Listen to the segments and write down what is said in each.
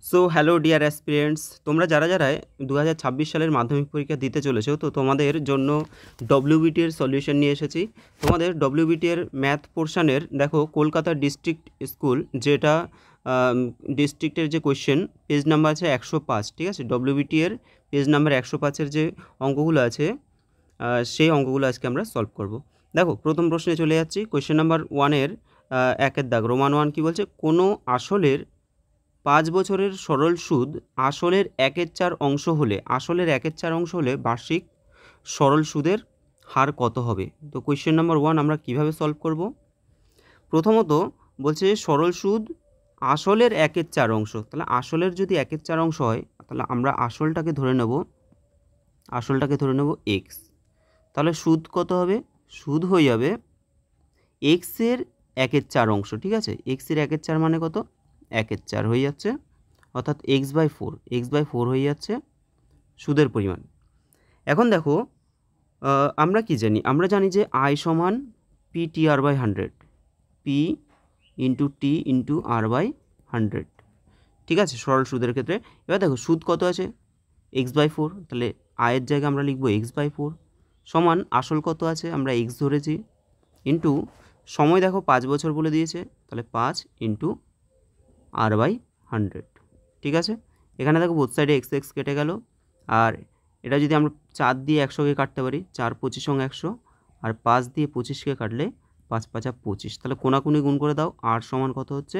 So hello dear aspirants, তোমরা যারা যারা 2026 সালের মাধ্যমিক পরীক্ষা দিতে চলেছো, তো তোমাদের জন্য ডব্লিউবিটি এর সলিউশন নিয়ে এসেছি। তোমাদের ডব্লিউবিটি এর ম্যাথ পোর্শনের দেখো কলকাতা ডিস্ট্রিক্ট স্কুল, যেটা ডিস্ট্রিক্টের যে কোয়েশ্চেন, পেজ নাম্বার আছে 105। ঠিক আছে, ডব্লিউবিটি এর পেজ নাম্বার 105-এর যে অঙ্কগুলো আছে, সেই অঙ্কগুলো আজকে আমরা সলভ করব। দেখো প্রথম প্রশ্নে চলে যাচ্ছি। কোয়েশ্চেন নাম্বার 1-এর 1-এর দাগ রোমান 1 কী বলছে? কোনো আসলের 5 বছরের সরল সুদ আসলের 1/4 অংশ হলে, আসলের 1/4 অংশ হলে বার্ষিক সরল সুদের হার কত হবে? তো কোয়েশ্চেন নাম্বার 1 আমরা কিভাবে সলভ করব? প্রথমত বলছে সরল সুদ আসলের 1/4 অংশ। তাহলে আসলের যদি 1/4 অংশ হয়, তাহলে আমরা আসলটাকে ধরে নেব এক্স। তাহলে সুদ কত হবে? সুদ হয়ে যাবে এক্সের 1/4 অংশ। ঠিক আছে, এক্সের 1/4 মানে কত? 1/4 হয়ে যাচ্ছে, অর্থাৎ x/4 হয়ে যাচ্ছে সুদের পরিমাণ। এখন দেখো আমরা কি জানি? আমরা জানি যে I সমান PTR/100, P into T into R/100। ঠিক আছে, সরল সুদের ক্ষেত্রে। এবার দেখো সুদ কত আছে? x/4, তাহলে আয়ের জায়গায় আমরা লিখবো x/4 সমান আসল কত আছে? আমরা x ধরেছি, ইন্টু সময় দেখো 5 বছর বলে দিয়েছে, তাহলে 5 ইন্টু R/100। ঠিক আছে, এখানে দেখো বোথ সাইডে এক্স এক্স কেটে গেল। আর এটা যদি আমরা 4 দিয়ে 100কে কাটতে পারি, 4 25 100, আর 5 দিয়ে 25কে কাটলে 5 5 25, তাহলে কোনাকুনি গুণ করে দাও, আর সমান কত হচ্ছে?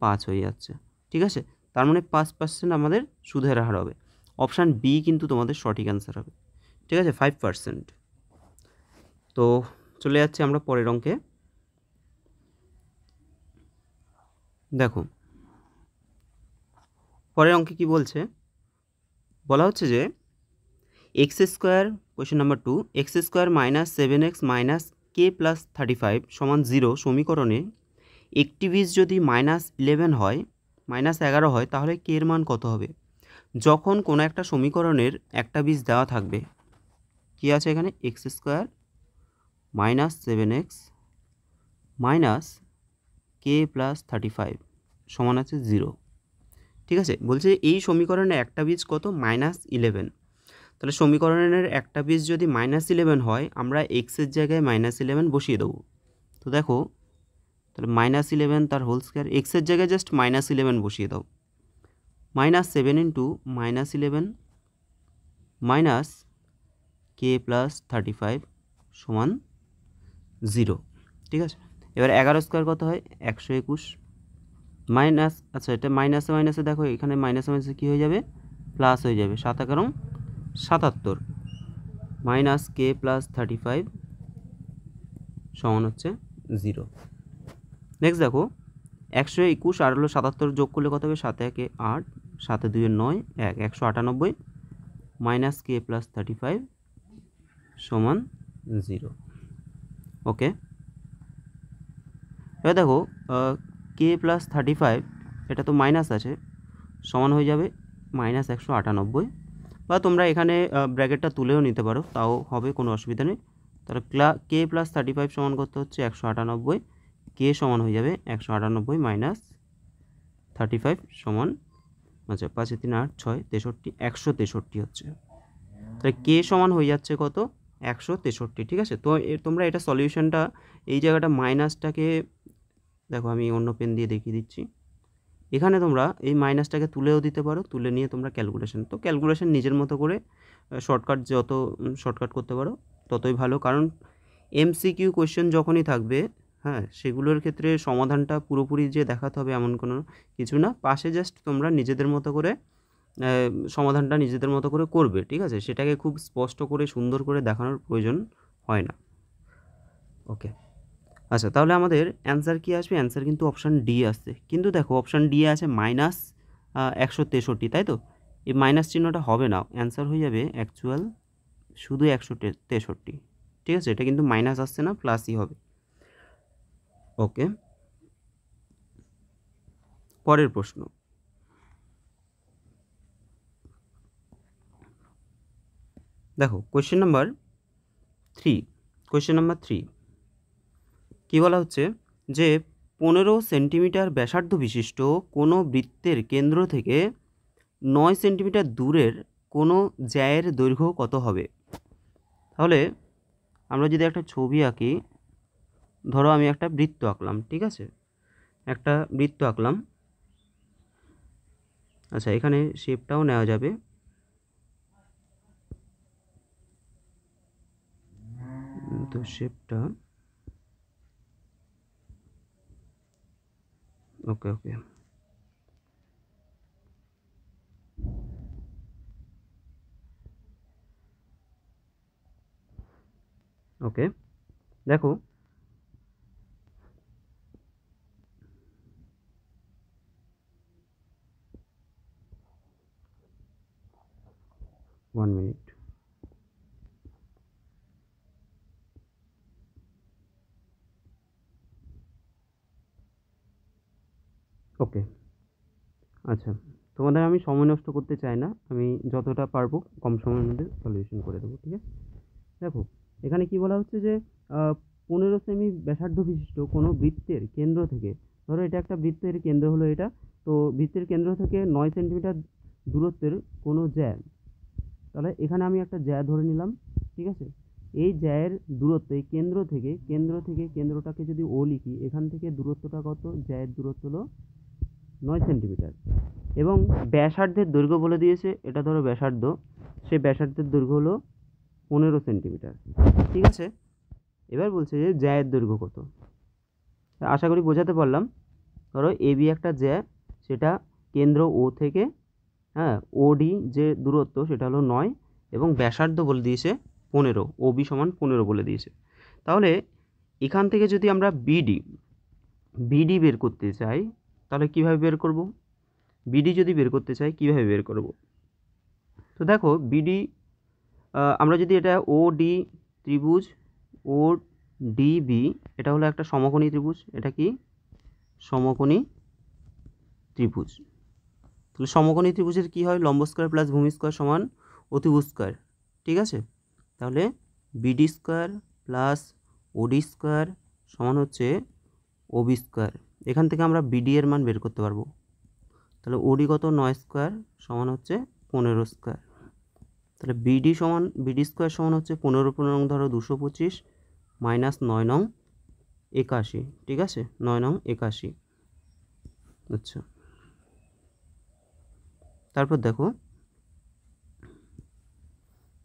5 হয়ে যাচ্ছে। ঠিক আছে, তার মানে 5% আমাদের সুদের হার হবে। অপশান বি কিন্তু তোমাদের সঠিক অ্যান্সার হবে। ঠিক আছে, 5%। তো চলে যাচ্ছে আমরা পরের অঙ্কে। দেখো পরের অঙ্কে কি বলছে? বলা হচ্ছে যে x square, question number 2, x square minus 7x minus k plus 35 সমান 0 সমীকরণে একটি বীজ যদি -11 হয়, -11 হয়, তাহলে কে এর মান কত হবে? যখন কোনো একটা সমীকরণের একটা বীজ দেওয়া থাকবে, কি আছে এখানে? X square minus 7x minus k plus 35 সমান আছে 0। ঠিক আছে, বলছে এই সমীকরণে একটা বীজ কত? -11। তাহলে সমীকরণের একটা বীজ যদি -11 হয়, আমরা এক্সের জায়গায় -11 বসিয়ে দেবো। তো দেখো, তাহলে -11 তার হোল স্কোয়ার, এক্সের জায়গায় জাস্ট -11 বসিয়ে দাও। -7 ইন্টু -11 মাইনাস কে প্লাস 35 সমান 0। ঠিক আছে, এবার 11 স্কোয়ার কত হয়? 121 মাইনাস, আচ্ছা এটা মাইনাসে মাইনাসে দেখো, এখানে মাইনাসে মাইনাসে কী হয়ে যাবে? প্লাস হয়ে যাবে। 7 11 77 মাইনাস কে প্লাস 35 সমান হচ্ছে 0। নেক্সট দেখো 121 আর হলো 77 যোগ করলে কত হবে? 7 1 8, 7 2 9, 1 198 মাইনাস কে প্লাস 35 সমান 0। ওকে, এবার দেখো কে প্লাস 35, এটা তো মাইনাস আছে, সমান হয়ে যাবে -198, বা তোমরা এখানে ব্র্যাকেটটা তুলেও নিতে পারো, তাও হবে, কোনো অসুবিধা নেই। তাহলে কে প্লাস 35 সমান করতে হচ্ছে 198, কে সমান হয়ে যাবে 198 মাইনাস 35 সমান, আচ্ছা 5 3 8 6 63, 163 হচ্ছে। তাহলে কে সমান হয়ে যাচ্ছে কত? 163। ঠিক আছে, তো তোমরা এটা সলিউশনটা, এই জায়গাটা মাইনাসটাকে দেখো, আমি অন্য পেন দিয়ে দেখিয়ে দিচ্ছি। এখানে তোমরা এই মাইনাসটাকে তুলেও দিতে পারো, তুলে নিয়ে তোমরা ক্যালকুলেশন নিজের মতো করে শর্টকাট, যত শর্টকাট করতে পারো ততই ভালো। কারণ এমসিকিউ কোয়েশ্চেন যখনই থাকবে, হ্যাঁ, সেগুলোর ক্ষেত্রে সমাধানটা পুরোপুরি যে দেখাতে হবে এমন কোনো কিছু না, পাশে জাস্ট তোমরা নিজেদের মতো করে সমাধানটা নিজেদের মতো করে করবে। ঠিক আছে, সেটাকে খুব স্পষ্ট করে সুন্দর করে দেখানোর প্রয়োজন হয় না। ওকে, আচ্ছা তাহলে আমাদের অ্যান্সার কী আসবে? অ্যান্সার কিন্তু অপশান ডি আসছে, কিন্তু দেখো অপশান ডি আছে -163, তাই তো? এই মাইনাস চিহ্নটা হবে না, অ্যান্সার হয়ে যাবে অ্যাকচুয়াল শুধু 163। ঠিক আছে, এটা কিন্তু মাইনাস আসছে না, প্লাসই হবে। ওকে, পরের প্রশ্ন। দেখো কোয়েশ্চেন নাম্বার 3, কী বলা হচ্ছে? যে 15 সেন্টিমিটার ব্যাসার্ধ বিশিষ্ট কোনো বৃত্তের কেন্দ্র থেকে 9 সেন্টিমিটার দূরের কোনো জ্যায়ের দৈর্ঘ্য কত হবে? তাহলে আমরা যদি একটা ছবি আঁকি, ধরো আমি একটা বৃত্ত আঁকলাম, ঠিক আছে, একটা বৃত্ত আঁকলাম। আচ্ছা, এখানে শেপটাও নেওয়া যাবে। তো শেপটা ওকে ওকে ওকে দেখো, ওয়ান মিনিট। ওকে, আচ্ছা, তোমাদের আমি সময় নষ্ট করতে চাই না, আমি যতটা পারবো কম সময়ের মধ্যে সলিউশন করে দেবো, ঠিক আছে। দেখো, এখানে কি বলা হচ্ছে যে 15 সেমি ব্যাসার্ধ বিশিষ্ট কোনো বৃত্তের কেন্দ্র থেকে, ধরো এটা একটা বৃত্তের কেন্দ্র হলো এটা, তো বৃত্তের কেন্দ্র থেকে 9 সেন্টিমিটার দূরত্বের কোনো জ্যা, তাহলে এখানে আমি একটা জ্যা ধরে নিলাম, ঠিক আছে। এই জ্যায়ের দূরত্ব, এই কেন্দ্র থেকে কেন্দ্রটাকে যদি ও লিখি, এখান থেকে দূরত্বটা কত? জ্যায়ের দূরত্ব হলো 9 সেন্টিমিটার, এবং ব্যাসার্ধের দৈর্ঘ্য বলে দিয়েছে, এটা ধরো ব্যাসার্ধ, সেই ব্যাসার্ধের দৈর্ঘ্য হলো 15 সেন্টিমিটার, ঠিক আছে। এবার বলছে যে জ্যায়ের দৈর্ঘ্য কত। আশা করি বোঝাতে পারলাম। ধরো এবি একটা জ্যা, সেটা কেন্দ্র ও থেকে, হ্যাঁ, ওডি যে দূরত্ব সেটা হলো 9, এবং ব্যাসার্ধ বলে দিয়েছে 15, ওবি সমান 15 বলে দিয়েছে। তাহলে এখান থেকে যদি আমরা বিডি বের করতে চাই, তাহলে কিভাবে বের করব? বিডি যদি বের করতে চাই কিভাবে বের করব? তো দেখো, বিডি আমরা যদি এটা ও ডি ত্রিভুজ, ও ডিবি, এটা হলো একটা সমকোণী ত্রিভুজ, এটা কি সমকোণী ত্রিভুজ। তাহলে সমকোণী ত্রিভুজের কি হয়? লম্ব স্কয়ার প্লাস ভূমি স্কয়ার সমান অতিভুজ স্কয়ার, ঠিক আছে। তাহলে বিডি স্কয়ার প্লাস ওডি স্কয়ার সমান হচ্ছে ওবি স্কয়ার। এখান থেকে আমরা বিডি এর মান বের করতে পারবো। তাহলে ওডি কত? 9 স্কয়ার সমান হচ্ছে 15 স্কয়ার। তাহলে বিডি স্কয়ার সমান হচ্ছে 15 ধরো 225 মাইনাস 9 নং 81, ঠিক আছে, 9 নং 81। আচ্ছা, তারপর দেখো,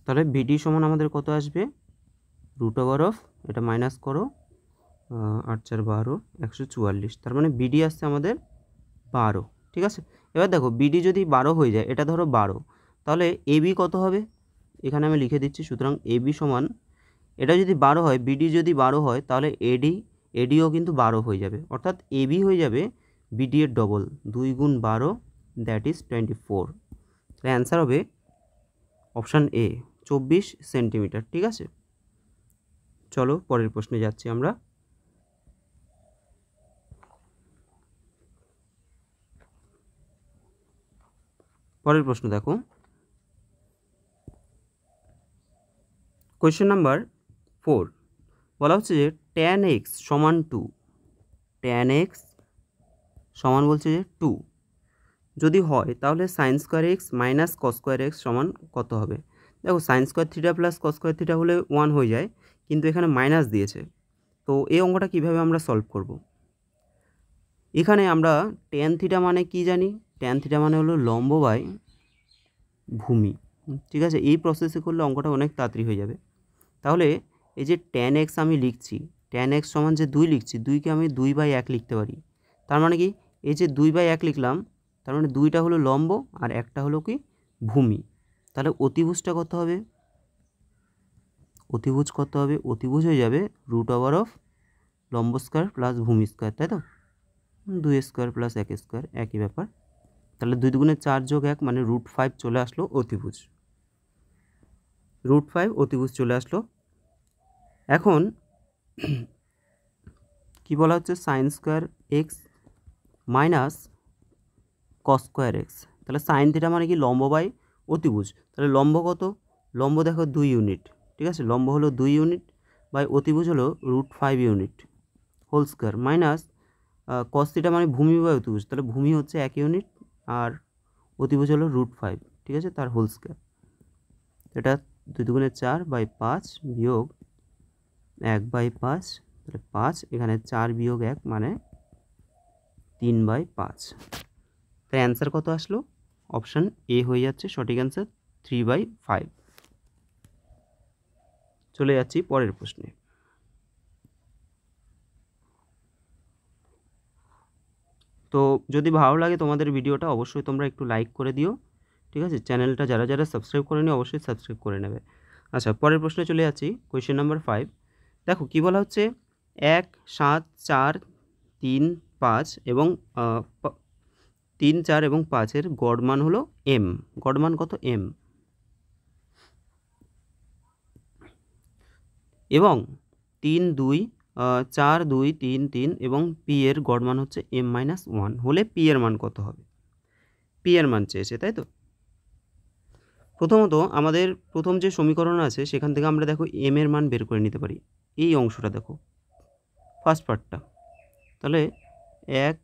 তাহলে বিডি সমান আমাদের কত আসবে? √, এটা মাইনাস করো, 8 4 12, 144, তার মানে বিডি আসছে আমাদের 12, ঠিক আছে। এবার দেখো, বিডি যদি 12 হয়ে যায়, এটা ধরো 12, তাহলে এবি কত হবে? এখানে আমি লিখে দিচ্ছি। সুতরাং এবি সমান, এটা যদি 12 হয়, বিডি যদি 12 হয়, তাহলে এডিও কিন্তু 12 হয়ে যাবে, অর্থাৎ এবি হয়ে যাবে বিডি এর ডবল, 2 গুণ 12, দ্যাট ইজ 24। তাহলে অ্যান্সার হবে অপশান এ, 24 সেন্টিমিটার, ঠিক আছে। চলো পরের প্রশ্নে যাচ্ছি আমরা। পরের প্রশ্ন দেখো, কোয়েশ্চেন নাম্বার 4, বলা হচ্ছে যে tan x সমান 2, tan x সমান বলছে যে 2 যদি হয়, তাহলে sine square x minus cos square x সমান কত হবে? দেখো, sine square theta plus cos square theta হলে 1 হয়ে যায়, কিন্তু এখানে মাইনাস দিয়েছে, তো এই অঙ্কটা কীভাবে আমরা সলভ করব? এখানে আমরা ট্যান থিটা মানে কি জানি? ট্যান থিটা মানে হলো লম্ব বাই ভূমি, ঠিক আছে। এই প্রসেসে করলে অঙ্কটা অনেক তাড়াতাড়ি হয়ে যাবে। তাহলে এই যে ট্যান এক্স আমি লিখছি, ট্যান এক্স সমান যে 2 লিখছি, 2কে আমি 2/1 লিখতে পারি। তার মানে কি, এই যে 2/1 লিখলাম, তার মানে 2টা হলো লম্ব আর একটা হলো কি ভূমি। তাহলে অতিভুজটা কত হবে? অতিভুজ কত হবে? অতিভুজ হয়ে যাবে √, লম্ব স্কয়ার প্লাস ভূমি স্কয়ার, তাই তো, 2 স্কয়ার প্লাস 1 স্কয়ার, একই ব্যাপার। তাহলে 2 দুগুণে 4 যোগ 1 মানে √5 চলে আসলো অতিভুজ, √5 অতিভুজ চলে আসলো। এখন কি বলা হচ্ছে? Sine square x minus cos square x. তাহলে সাইন থিটা মানে কি? লম্ব বাই অতিভুজ। তাহলে লম্ব কত? লম্ব দেখো 2 ইউনিট, ঠিক আছে, লম্ব হলো 2 ইউনিট, বাই অতিভুজ হলো √5 unit, whole square, minus cos theta মানে ভূমি বাই অতিভুজ, তাহলে ভূমি হচ্ছে 1 ইউনিট আর অতিভুজ হলো √5, ঠিক আছে, তার হোল স্কয়ার। এটা 2 দুগুণে 4/5 বিয়োগ 1/5, তাহলে 5, এখানে 4 বিয়োগ 1 মানে 3/5। তাই অ্যান্সার কত আসলো? অপশান এ হয়ে যাচ্ছে সঠিক অ্যান্সার, 3/5। চলে যাচ্ছি পরের প্রশ্নে। তো যদি ভালো লাগে তোমাদের ভিডিওটা অবশ্যই তোমরা একটু লাইক করে দিও, ঠিক আছে। চ্যানেলটা যারা যারা সাবস্ক্রাইব করেনি অবশ্যই সাবস্ক্রাইব করে নেবে। আচ্ছা, পরের প্রশ্নে চলে যাচ্ছি, কোয়েশ্চেন নাম্বার 5। দেখো কি বলা হচ্ছে, 1, 7, 4, 3, 5 এবং 3, 4 এবং 5-এর গড় মান হলো m। গড় মান কত? m। এবং 3, 2, 4, 2, 3, 3 এবং p এর গড় মান হচ্ছে m-1 হলে p এর মান কত হবে? p এর মান চেয়েছে, তাই তো। প্রথমত আমাদের প্রথম যে সমীকরণ আছে সেখান থেকে আমরা দেখো m এর মান বের করে নিতে পারি। এই অংশটা দেখো, ফার্স্ট পার্টটা, তাহলে 1,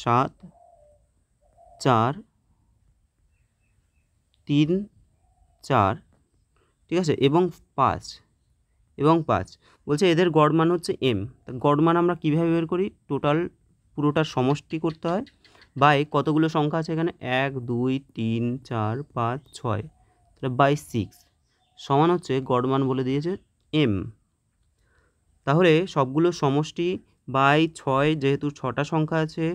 7, 4, 3, 4, ঠিক আছে, এবং 5 বলছে এদের গড় মান হচ্ছে m। গড় মান আমরা কীভাবে বের করি? টোটাল পুরোটার সমষ্টি করতে হয় বাই কতগুলো সংখ্যা আছে এখানে, 1, 2, 3, 4, 5, 6, তাহলে বাই 6 সমান হচ্ছে গড় মান বলে দিয়েছে m। তাহলে সবগুলো সমষ্টি বাই 6, যেহেতু 6টা সংখ্যা আছে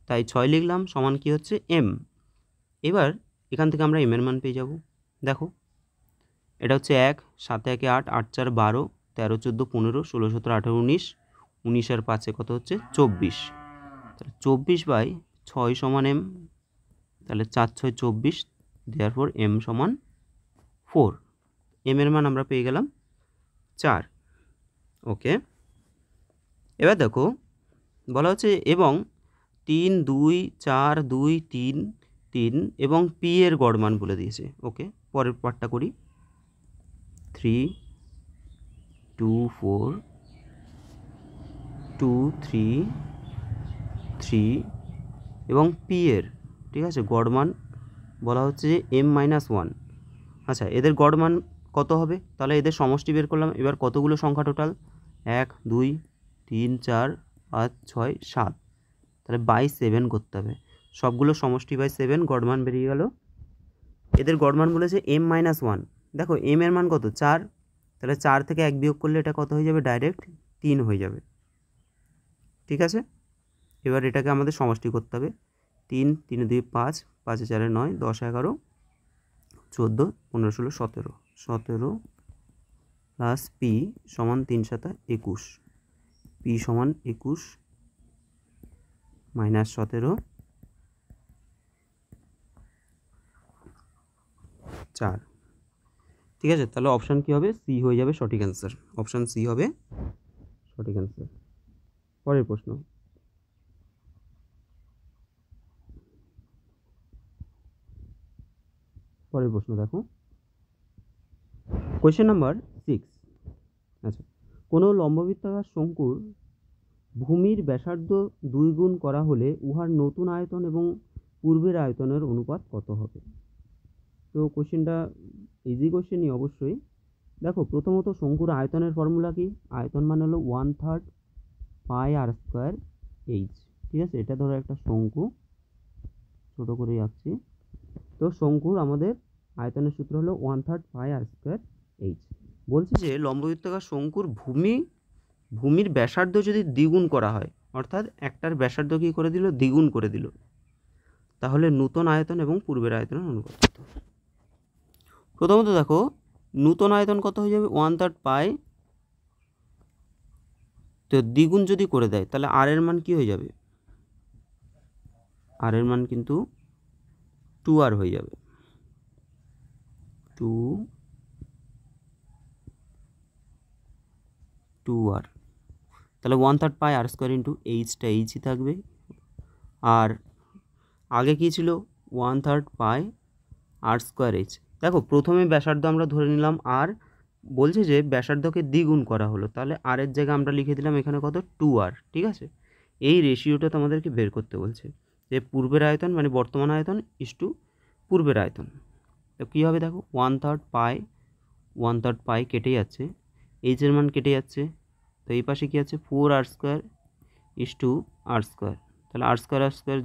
তাই 6 লিখলাম, সমান কি হচ্ছে m। এবার এখান থেকে আমরা m এর মান পেয়ে যাব। দেখো এটা হচ্ছে 1, 7 1 8, 8 4 12, 13 14 15, 16 17 18 19, 19 আর 5-এ কত হচ্ছে 24, তাহলে 24/6 সমান m, তাহলে 4 6 24, দেয়ারফর m সমান 4। m এর মান আমরা পেয়ে গেলাম 4। ওকে, এবার দেখো বলা হচ্ছে এবং 3, 2, 4, 2, 3, 3 এবং p এর গড় মান বলে দিয়েছে। ওকে, পরের পার্টটা করি। 3, 2, 4, 2, 3, 3 এবং p এর, ঠিক আছে, গড় মান বলা হচ্ছে যে m-1। আচ্ছা, এদের গড় মান কত হবে? তাহলে এদের সমষ্টি বের করলাম। এবার কতগুলো সংখ্যা টোটাল? 1, 2, 3, 4, 5, 6, 7, তাহলে বাই 7 করতে হবে। সবগুলো সমষ্টি বাই 7, গড় মান বেরিয়ে গেল। এদের গড় মান বলেছে m-1। দেখো m এর মান কত? 4, তাহলে 4 থেকে 1 বিয়োগ করলে এটা কত হয়ে যাবে? ডাইরেক্ট 3 হয়ে যাবে, ঠিক আছে। এবার এটাকে আমাদের সমষ্টি করতে হবে। 3, 3 2 5, 5 4 9, 10 11, 14 15 16 17, 17 প্লাস পি সমান 3 7 21, পি সমান 21 মাইনাস 17 4, ঠিক আছে। তাহলে অপশান কী হবে? সি হয়ে যাবে সঠিক অ্যান্সার। অপশান সি হবে সঠিক অ্যান্সার। পরের প্রশ্ন, দেখো কোয়েশ্চেন নাম্বার 6। আচ্ছা, কোনো লম্ববৃত্তাকার শঙ্কুর ভূমির ব্যাসার্ধ 2 গুণ করা হলে উহার নতুন আয়তন এবং পূর্বের আয়তনের অনুপাত কত হবে? তো কোশ্চেনটা ইজি কোশ্চেনই অবশ্যই। দেখো প্রথমত শঙ্কুর আয়তনের ফর্মুলা কি? আয়তন মানে হলো 1/3 পাই আর স্কোয়ার এইচ, ঠিক আছে। এটা ধরো একটা শঙ্কু, ছোটো করে আঁকছি। তো শঙ্কুর আমাদের আয়তনের সূত্র হলো 1/3 পাই আর স্কোয়ার এইচ। বলছি যে লম্ববৃত্তাকার শঙ্কুর ভূমির ব্যাসার্ধ যদি দ্বিগুণ করা হয়, অর্থাৎ একটার ব্যাসার্ধ কী করে দিল? দ্বিগুণ করে দিল, তাহলে নূতন আয়তন এবং পূর্বের আয়তনের অনুপাত কত? প্রথমত দেখো নূতন আয়তন কত হয়ে যাবে? 1/3 পাই, তো দ্বিগুণ যদি করে দেয় তাহলে আর এর মান কি হয়ে যাবে? আর এর মান কিন্তু 2r হয়ে যাবে, 2r। তাহলে 1/3 পাই আর স্কোয়ার ইন্টু এইচটা এইচই থাকবে। আর আগে কী ছিল? 1/3 পাই আর স্কোয়ার এইচ। দেখো প্রথমে ব্যাসার্ধ আমরা ধরে নিলাম আর, বলছে যে ব্যাসার্ধকে দ্বিগুণ করা হলো, তাহলে আর এর জায়গায় আমরা লিখে দিলাম এখানে কত? 2r, ঠিক আছে। এই রেশিওটা তোমাদেরকে বের করতে বলছে যে পূর্বের আয়তন মানে বর্তমান আয়তন ইস টু পূর্বের আয়তন। তো কী হবে দেখো, 1/3 পাই কেটে যাচ্ছে, এইচের মান কেটে যাচ্ছে, তো এই পাশে কী আছে 4r² ইস টু r², তাহলে r²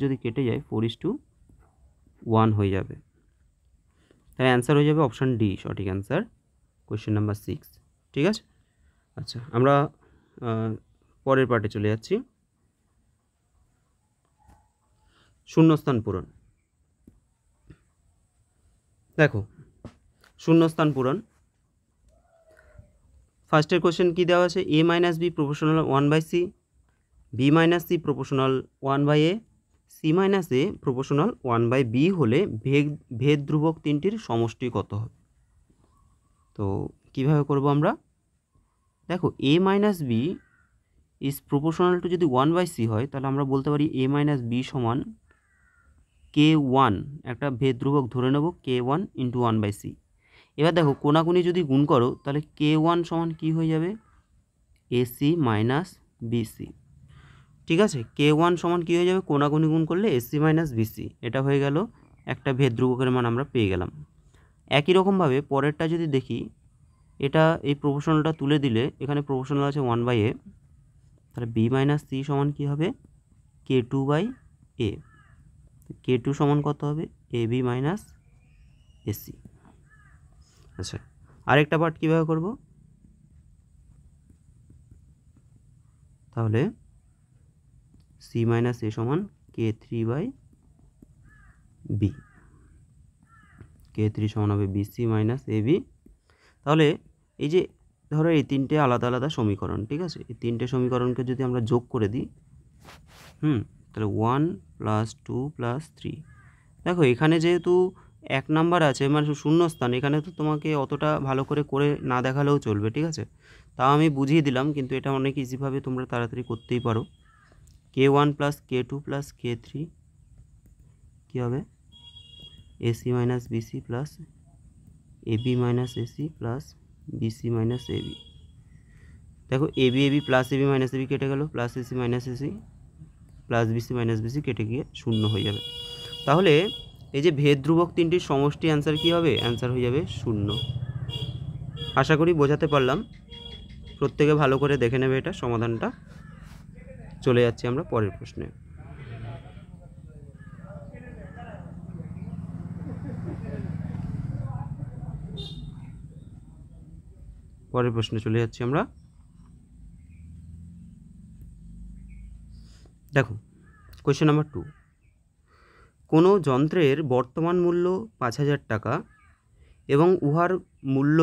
যদি কেটে যায় 4:1 হয়ে যাবে। তাহলে অ্যান্সার হয়ে যাবে অপশান ডি সঠিক অ্যান্সার, কোয়েশ্চেন নাম্বার 6। ঠিক আছে, আচ্ছা আমরা পরের পার্টে চলে যাচ্ছি। শূন্যস্থান পূরণ। দেখো শূন্যস্থান পূরণ, ফার্স্টের কোয়েশ্চেন কী দেওয়া আছে, a - b proportional 1/c, b - c proportional 1/a, c - a proportional 1/b হলে ভেদ ধ্রুবক তিনটির সমষ্টি কত হবে। তো কীভাবে করব আমরা, দেখো a - b is proportional to যদি 1/c হয় তাহলে আমরা বলতে পারি a - b সমান k1, একটা ভেদ ধ্রুবক ধরে নেব k1 × 1/c। এবার দেখো কোনাকুনি যদি গুণ করো তাহলে k1 সমান কী হয়ে যাবে, ac - bc। ঠিক আছে, k1 সমান কী হয়ে যাবে, কোনাকুনি গুণ করলে ac - bc, এটা হয়ে গেল একটা ভেদ ধ্রুবকের মান আমরা পেয়ে গেলাম। একই রকমভাবে পরেরটা যদি দেখি, এটা এই প্রপোর্শনালটা তুলে দিলে এখানে প্রপোর্শনাল আছে 1/a, তাহলে b - c সমান কী হবে, k2/a, k2 সমান কত হবে, ab - ac। আচ্ছা আরেকটা পার্ট কীভাবে করব, তাহলে c - a সমান k3/b, k3 সমান হবে bc - ab। তাহলে এই যে ধরো এই তিনটে আলাদা আলাদা সমীকরণ, ঠিক আছে, এই তিনটে সমীকরণকে যদি আমরা যোগ করে দিই, তাহলে 1 + 2 + 3। দেখো এখানে যেহেতু 1 নাম্বার আছে মানে শূন্যস্থান, এখানে তো তোমাকে অতটা ভালো করে না দেখালেও চলবে, ঠিক আছে, তাও আমি বুঝিয়ে দিলাম, কিন্তু এটা অনেক ইজিভাবে তোমরা তাড়াতাড়ি করতেই পারো। k1 + k2 + k3 কী হবে, ac - bc plus ab - ac plus bc - ab। দেখো ab প্লাস ab - ab কেটে গেল, plus ac - ac plus bc - bc কেটে গিয়ে 0 হয়ে যাবে। তাহলে এই যে ভেদ ধ্রুবক তিনটির সমষ্টি অ্যান্সার কী হবে, অ্যান্সার হয়ে যাবে 0। আশা করি বোঝাতে পারলাম, প্রত্যেকে ভালো করে দেখে নেবে এটা সমাধানটা। চলে যাচ্ছি আমরা পরের প্রশ্নে। পরের প্রশ্নে চলে যাচ্ছি আমরা। দেখো কোয়েশ্চেন নাম্বার 2, কোনো যন্ত্রের বর্তমান মূল্য 5,000 টাকা এবং উহার মূল্য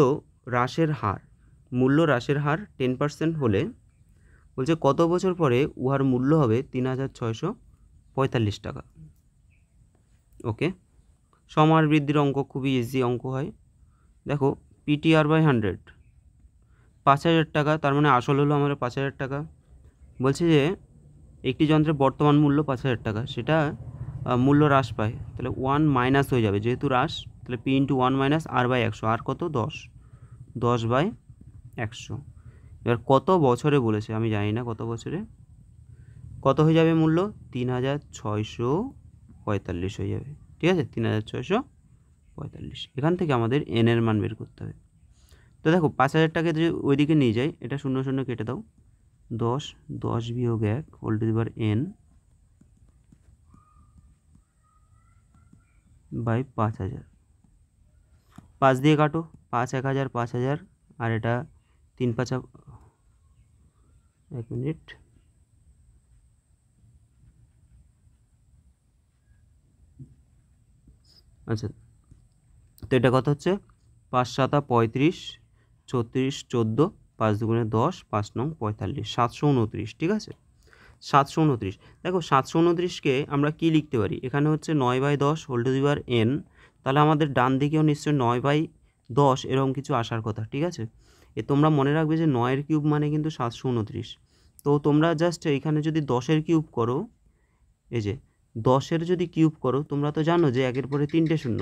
হ্রাসের হার 10% হলে বলছে কত বছর পরে উহার মূল্য হবে 3,645 টাকা। ওকে, সমার বৃদ্ধির অঙ্ক খুবই ইজি অঙ্ক হয়। দেখো PTR/100 5,000 টাকা, তার মানে আসল হলো আমাদের 5,000 টাকা। বলছে যে একটি যন্ত্রের বর্তমান মূল্য 5,000 টাকা, সেটা মূল্য হ্রাস পায়, তাহলে 1 মাইনাস হয়ে যাবে, যেহেতু হ্রাস তাহলে P × 1 - R/100, আর কত 10/100। এবার কত বছরে বলেছে আমি জানি না কত বছরে, কত হয়ে যাবে মূল্য 3,645 হয়ে যাবে। ঠিক আছে, 3,645। এখান থেকে আমাদের n এর মান বের করতে হবে। তো দেখো 5,000 টাকা যদি ওইদিকে নিয়ে যাই, এটা 0 0 কেটে দাও, 10 10 - 1 whole to the power n by 5,000। 5 দিয়ে কাটো, 5 1,000 5,000, আর এটা 3 5 1 মিনিট, আচ্ছা তো এটা কত হচ্ছে, 5 7 35 36 14, 5 2 10, 5 9 45, 729। ঠিক আছে, 729। দেখো 729কে আমরা কি লিখতে পারি, এখানে হচ্ছে 9/10 whole to the power n, তাহলে আমাদের ডান দিকেও নিশ্চয়ই 9/10 এরকম কিছু আসার কথা। ঠিক আছে, তোমরা মনে রাখবে যে 9 এর কিউব মানে কিন্তু 729। তো তোমরা জাস্ট এখানে যদি 10-এর কিউব করো, এই যে 10-এর যদি কিউব করো, তোমরা তো জানো যে 1-এর পরে 3টে শূন্য,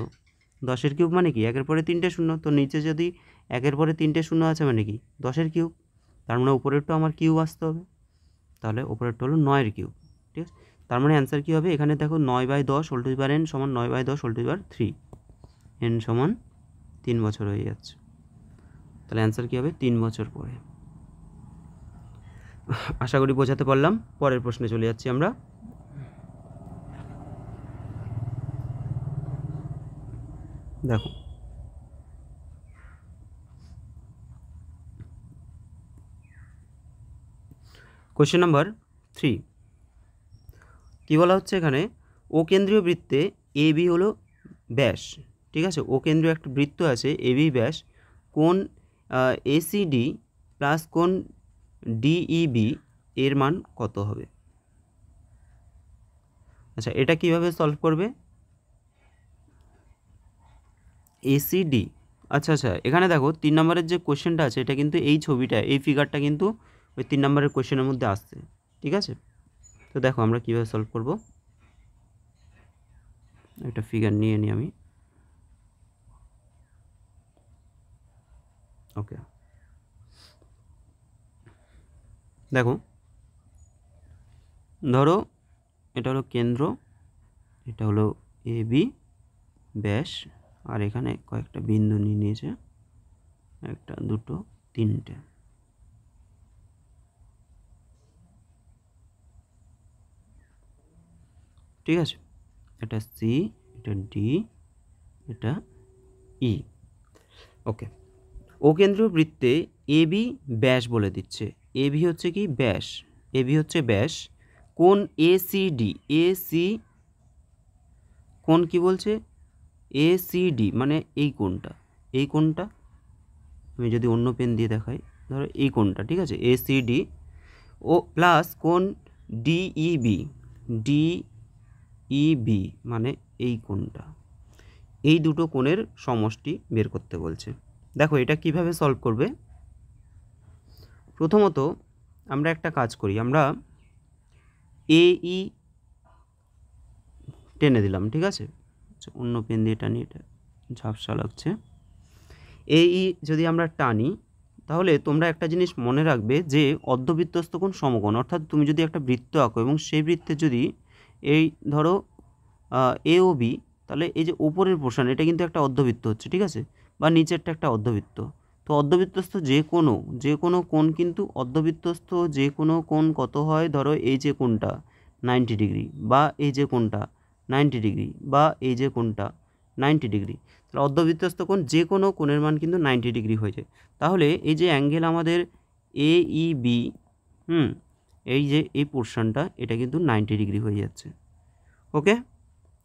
10-এর কিউব মানে কি 1-এর পরে 3টে শূন্য, তো নিচে যদি 1-এর পরে 3টে শূন্য আছে মানে কি 10-এর কিউব, তার মানে উপরেরটা আমার কিউব আসতে হবে, তাহলে উপরেরটা হলো 9-এর কিউব। ঠিক আছে, তার মানে অ্যান্সার কী হবে, এখানে দেখো 9/10 whole to the power n সমান 9/10 whole to the power 3, n সমান 3 বছর হয়ে যাচ্ছে। তাহলে অ্যান্সার কী হবে, 3 বছর পরে। আশা করি বোঝাতে পারলাম। পরের প্রশ্নে চলে যাচ্ছি আমরা। দেখো কোয়েশ্চেন নাম্বার 3, কী বলা হচ্ছে এখানে, ও কেন্দ্রীয় বৃত্তে এ বি হলো ব্যাস। ঠিক আছে, ও কেন্দ্রীয় একটা বৃত্ত আছে এ বি ব্যাস, কোণ এসিডি প্লাস কোণ ডিইবি এর মান কত হবে? আচ্ছা, এটা কিভাবে সলভ করবে? এসিডি, আচ্ছা আচ্ছা, এখানে দেখো 3 নম্বরের যে কোশ্চেনটা আছে এটা কিন্তু এই ছবিটা, এই ফিগারটা কিন্তু ওই 3 নম্বরের কোশ্চেনের মধ্যে আসছে। ঠিক আছে, তো দেখো আমরা কীভাবে সলভ করব। একটা ফিগার নিয়ে নিই আমি। ওকে, দেখো ধরো এটা হলো কেন্দ্র, এটা হলো এ বি ব্যাস, আর এখানে কয়েকটা বিন্দু নিয়ে নিয়েছে, 1 2 3টে। ঠিক আছে, এটা সি, এটা ডি, এটা ই। ওকে, ও কেন্দ্রীয় বৃত্তে এ বি ব্যাস বলে দিচ্ছে, এ বি হচ্ছে কি ব্যাস, এ বি হচ্ছে ব্যাস, কোণ এসিডি, এসি কোণ কি বলছে, এসিডি মানে এই কোণটা, এই কোণটা আমি যদি অন্য পেন দিয়ে দেখাই, ধরো এই কোণটা, ঠিক আছে, এসিডি ও প্লাস কোণ ডিইবি, ডিইবি মানে এই কোণটা, এই দুটো কোণের সমষ্টি বের করতে বলছে। দেখো এটা কিভাবে সলভ করবে। প্রথমত আমরা একটা কাজ করি, আমরা এই টেনে দিলাম। ঠিক আছে, অন্য পেন দিয়ে টানি, এটা ঝাপসা লাগছে। এই যদি আমরা টানি তাহলে তোমরা একটা জিনিস মনে রাখবে যে অর্ধবৃত্তস্থ কোণ সমকোণ, অর্থাৎ তুমি যদি একটা বৃত্ত আঁকো এবং সেই বৃত্তে যদি এই ধরো এ ও বি, তাহলে এই যে উপরের পোর্শন এটা কিন্তু একটা অর্ধবৃত্ত হচ্ছে, ঠিক আছে, বা নিচেরটা একটা অর্ধবৃত্ত। তো অর্ধবৃত্তস্থ যে কোনো কোণ কিন্তু অর্ধবৃত্তস্থ যে কোনো কোণ কত হয়, ধরো এই যে কোণটা 90 ডিগ্রি, বা এই যে কোণটা 90 ডিগ্রি, বা এই যে কোণটা 90 ডিগ্রি, তাহলে অর্ধবৃত্তস্থ কোণ যে কোনো কোণের মান কিন্তু 90 ডিগ্রি হয়ে যায়। তাহলে এই যে অ্যাঙ্গেল আমাদের এ ই বি, এই যে এই পোর্শনটা এটা কিন্তু 90 ডিগ্রি হয়ে যাচ্ছে। ওকে,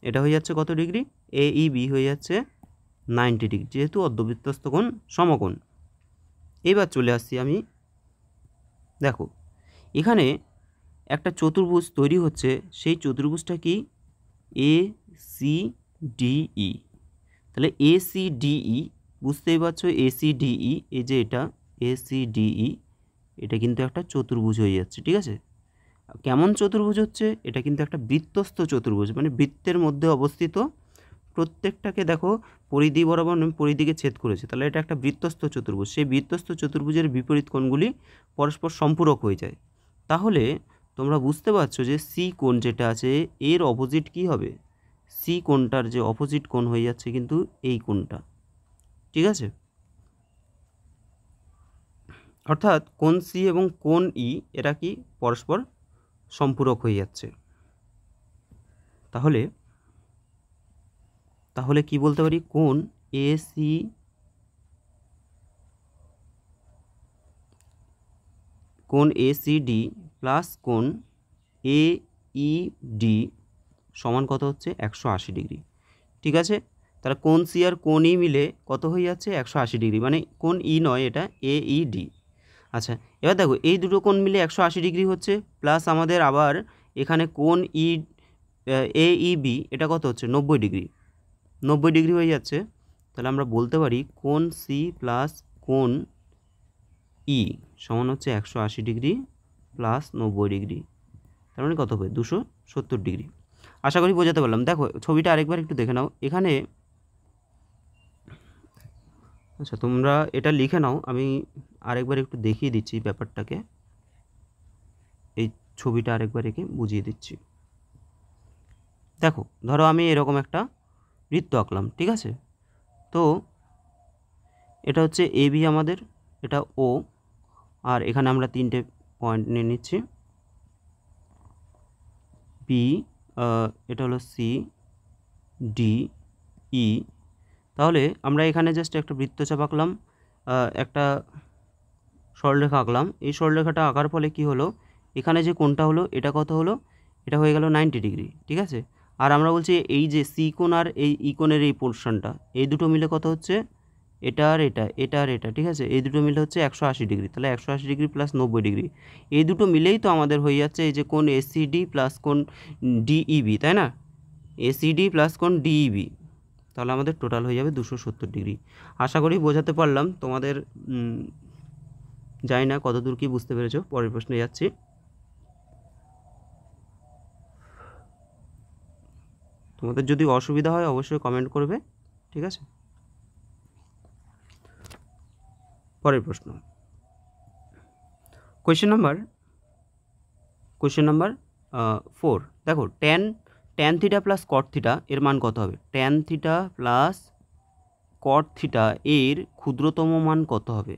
এটা হয়ে যাচ্ছে কত ডিগ্রি, এ ই বি হয়ে যাচ্ছে 90 ডিগ্রি, যেহেতু অর্ধবৃত্তস্থ কোণ সমকোণ। এবার চলে আসছি আমি, দেখো এখানে একটা চতুর্ভুজ তৈরি হচ্ছে, সেই চতুর্ভুজটা কি এ সি ডিই। তাহলে এ সি ডিই, বুঝতেই পারছো এ সি ডিই, এই যে এটা এ সি ডিই, এটা কিন্তু একটা চতুর্ভুজ হয়ে যাচ্ছে। ঠিক আছে, কেমন চতুর্ভুজ হচ্ছে, এটা কিন্তু একটা বৃত্তস্থ চতুর্ভুজ, মানে বৃত্তের মধ্যে অবস্থিত, প্রত্যেকটাকে দেখো পরিধি বরাবর পরিধিকে ছেদ করেছে, তাহলে এটা একটা বৃত্তস্থ চতুর্ভুজ। সেই বৃত্তস্থ চতুর্ভুজের বিপরীত কোণগুলি পরস্পর সম্পূরক হয়ে যায়। তাহলে তোমরা বুঝতে পারছো যে সি কোণ যেটা আছে এর অপোজিট কি হবে, সি কোণটার যে অপোজিট কোণ হয়ে যাচ্ছে কিন্তু এই কোণটা। ঠিক আছে, অর্থাৎ কোণ সি এবং কোণ ই এরা কি পরস্পর সম্পূরক হয়ে যাচ্ছে। তাহলে তাহলে কি বলতে পারি, কোণ এ সি কোণ এ সি ডি প্লাস কোণ এ ই ডি সমান কত হচ্ছে 180 ডিগ্রি। ঠিক আছে, তাহলে কোণ সি আর কোণ ই মিলে কত হয়ে যাচ্ছে 180 ডিগ্রি, মানে কোণ ই নয়, এটা এ ই ডি। আচ্ছা, এবার দেখো এই দুটো কোণ মিলে 180 ডিগ্রি হচ্ছে, প্লাস আমাদের আবার এখানে কোণ ই এ ই বি এটা কত হচ্ছে 90 ডিগ্রি, 90 ডিগ্রি হয়ে যাচ্ছে। তাহলে আমরা বলতে পারি কোণ সি প্লাস কোণ ই সমান হচ্ছে 180 ডিগ্রি প্লাস 90 ডিগ্রি, তার মানে কত হবে 270 ডিগ্রি। আশা করি বোঝাতে পারলাম। দেখো ছবিটা আরেকবার একটু দেখে নাও এখানে। আচ্ছা, তোমরা এটা লিখে নাও, আমি আরেকবার একটু দেখিয়ে দিচ্ছি ব্যাপারটাকে। এই ছবিটা আরেকবার এঁকে বুঝিয়ে দিচ্ছি। দেখো, ধরো আমি এরকম একটা বৃত্ত আঁকলাম, ঠিক আছে? তো এটা হচ্ছে এ বি আমাদের, এটা ও, আর এখানে আমরা 3টে পয়েন্ট নিয়ে নিচ্ছি। বি, এটা হলো সি, ডি, ই। তাহলে আমরা এখানে জাস্ট একটা বৃত্তচাপ আঁকলাম, একটা সরলরেখা আঁকলাম। এই সরলরেখাটা আঁকার ফলে কি হলো, এখানে যে কোণটা হলো এটা কত হলো, এটা হয়ে গেল 90 ডিগ্রি, ঠিক আছে? আর আমরা বলছি এই যে সি কোণ আর এই ই কোণের এই পোর্শনটা, এই দুটো মিলে কত হচ্ছে, এটা আর এটা, এটা আর এটা, ঠিক আছে? এই দুটো মিলে হচ্ছে 180 ডিগ্রি। তাহলে 180 ডিগ্রি প্লাস 90 ডিগ্রি, এই দুটো মিলেই তো আমাদের হয়ে যাচ্ছে এই যে কোণ এসিডি প্লাস কোণ ডিইবি, তাই না? এসিডি প্লাস কোণ ডিইবি, তাহলে আমাদের টোটাল হয়ে যাবে 270 ডিগ্রি। আশা করি বোঝাতে পারলাম তোমাদের। জানি না কতদূর কি বুঝতে পেরেছো। পরের প্রশ্নে যাচ্ছি। তোমাদের যদি অসুবিধা হয় অবশ্যই কমেন্ট করবে, ঠিক আছে? পরের প্রশ্ন, কোয়েশ্চেন নাম্বার 4। দেখো, tan theta plus cot theta এর মান কত হবে? Tan theta plus cot theta এর ক্ষুদ্রতম মান কত হবে?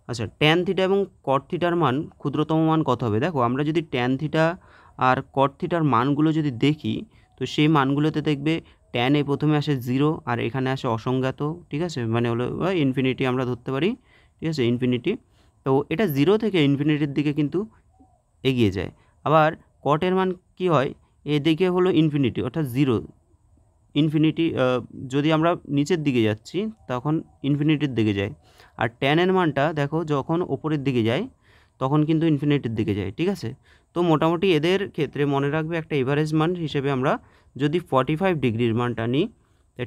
আচ্ছা, ট্যান থিটা এবং কট থিটার মান ক্ষুদ্রতম মান কত হবে? দেখো, আমরা যদি ট্যান থিটা আর কট থিটার মানগুলো যদি দেখি, তো সেই মানগুলোতে দেখবে ট্যানে প্রথমে আসে 0 আর এখানে আসে অসংজ্ঞাত, ঠিক আছে? মানে হলো ইনফিনিটি আমরা ধরতে পারি, ঠিক আছে? ইনফিনিটি। তো এটা 0 থেকে ইনফিনিটির দিকে কিন্তু এগিয়ে যায়। আবার কটের মান কি হয়, এদিকে হলো ইনফিনিটি, অর্থাৎ 0 ইনফিনিটি। যদি আমরা নিচের দিকে যাচ্ছি তখন ইনফিনিটির দিকে যায়। আর ট্যানের মানটা দেখো যখন ওপরের দিকে যায় তখন কিন্তু ইনফিনিটির দিকে যায়, ঠিক আছে? তো মোটামুটি এদের ক্ষেত্রে মনে রাখবে একটা এভারেজ মান হিসেবে আমরা যদি 45 ডিগ্রির মানটা নিই,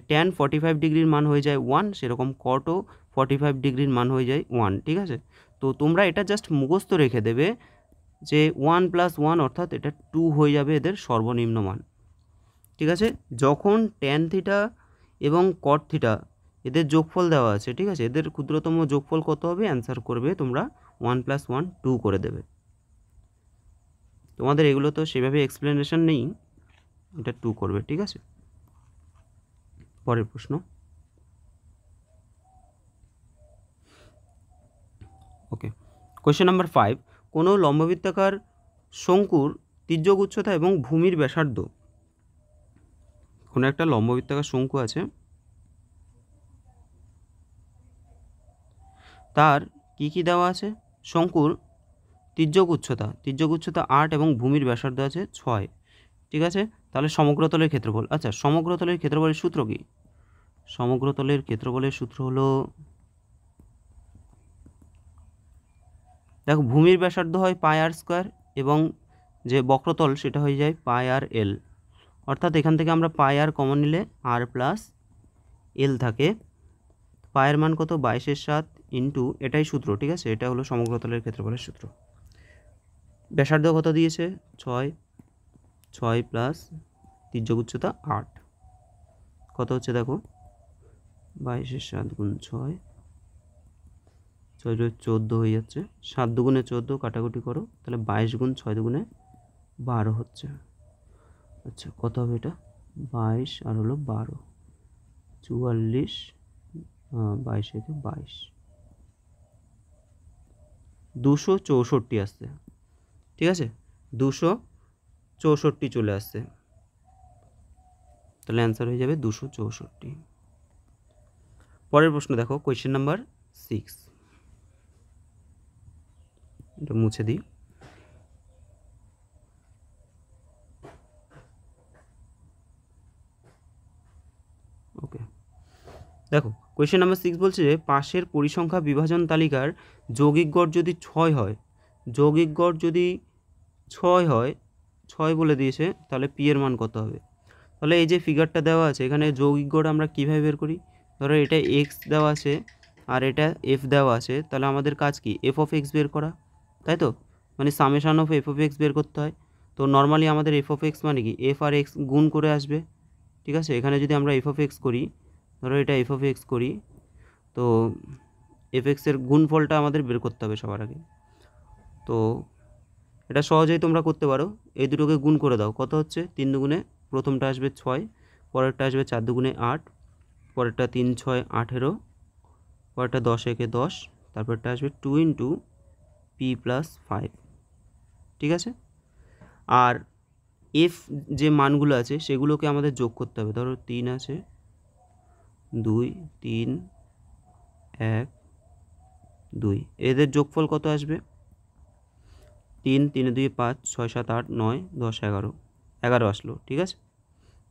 ট্যান 45 ডিগ্রির মান হয়ে যায় 1, সেরকম কটও 45 ডিগ্রির মান হয়ে যায় 1, ঠিক আছে? তো তোমরা এটা জাস্ট মুখস্থ রেখে দেবে যে 1 + 1 অর্থাৎ এটা 2 হয়ে যাবে এদের সর্বনিম্ন মান, ঠিক আছে? যখন ট্যান থিটা এবং কট থিটা এদের যোগফল দেওয়া আছে, ঠিক আছে? এদের ক্ষুদ্রতম যোগফল কত হবে অ্যান্সার করবে তোমরা 1 + 1 2 করে দেবে। তোমাদের এগুলো তো সেভাবে এক্সপ্লেনেশন নেই, এটা 2 করবে, ঠিক আছে? পরের প্রশ্ন, ওকে। কোয়েশ্চেন নাম্বার 5, কোনো লম্ববৃত্তাকার শঙ্কুর তির্যক উচ্চতা এবং ভূমির ব্যাসার্ধ, কোনো একটা লম্ববৃত্তাকার শঙ্কু আছে, তার কি কি দেওয়া আছে? শঙ্কুর তির্যক উচ্চতা 8 এবং ভূমির ব্যাসার্ধ আছে 6, ঠিক আছে? তাহলে সমগ্রতলের ক্ষেত্রফল, আচ্ছা সমগ্রতলের ক্ষেত্রফলের সূত্র কি? সমগ্রতলের ক্ষেত্রফলের সূত্র হলো, দেখো ভূমির ব্যাসার্ধ হয় πr² এবং যে বক্রতল সেটা হয়ে যায় πrl, অর্থাৎ এখান থেকে আমরা πr কমন নিলে r + l থাকে। পায়ের মান কত? 22/7 ইন্টু, এটাই সূত্র, ঠিক আছে? এটা হলো সমগ্রতলের ক্ষেত্রফলের সূত্র। ব্যাসার্ধ কত দিয়েছে? 6 প্লাস তির্যক উচ্চতা 8 কত হচ্ছে দেখো, 22/7 গুণ 6, 6 14 হয়ে যাচ্ছে, 7 দুগুণে 14 কাটাকুটি করো, তাহলে 22 গুণ 6 দুগুণে 12 হচ্ছে। আচ্ছা কত হবে এটা? 22 আর হলো 12, 44, 22 থেকে 22, 264 আসছে, ঠিক আছে? 264 চলে আসছে, তাহলে অ্যান্সার হয়ে যাবে 264। পরের প্রশ্ন দেখো, কোয়েশ্চেন নাম্বার 6, এটা মুছে দিই। ওকে, দেখো কোয়েশ্চেন নাম্বার 6 বলছে যে পাশের পরিসংখ্যা বিভাজন তালিকার যৌগিক গড় যদি 6 হয়, যৌগিক গড় যদি 6 হয়, 6 বলে দিয়েছে, তাহলে পি এর মান কত হবে? তাহলে এই যে ফিগারটা দেওয়া আছে এখানে যৌগিক গড় আমরা কীভাবে বের করি? ধরো এটা এক্স দেওয়া আছে আর এটা এফ দেওয়া আছে, তাহলে আমাদের কাজ কি? এফ অফ এক্স বের করা, তাই তো? মানে summation of F of x বের করতে হয়। তো নর্মালি আমাদের এফ অফ এক্স মানে কি? এফ আর এক্স গুণ করে আসবে, ঠিক আছে? এখানে যদি আমরা এফ অফ এক্স করি, ধরো এটা এফ অফ এক্স করি, তো এফ এক্সের গুণফলটা আমাদের বের করতে হবে সবার আগে। তো এটা সহজেই তোমরা করতে পারো। এই দুটোকে গুণ করে দাও, কত হচ্ছে 3 দুগুণে, প্রথমটা আসবে 6, পরেরটা আসবে 4 দুগুণে 8, পরেরটা 3 6 18, পরেরটা 10 একে 10, তারপরটা আসবে 2 ইন্টু পি প্লাস 5। ঠিক আছে, আর এফ যে মানগুলো আছে সেগুলোকে আমাদের যোগ করতে হবে। ধরো 3 আছে, 2 3 1 2, এদের যোগফল কত আসবে? 3 3 2 5 6 7 8 9 10 11, 11 আসলো। ঠিক আছে,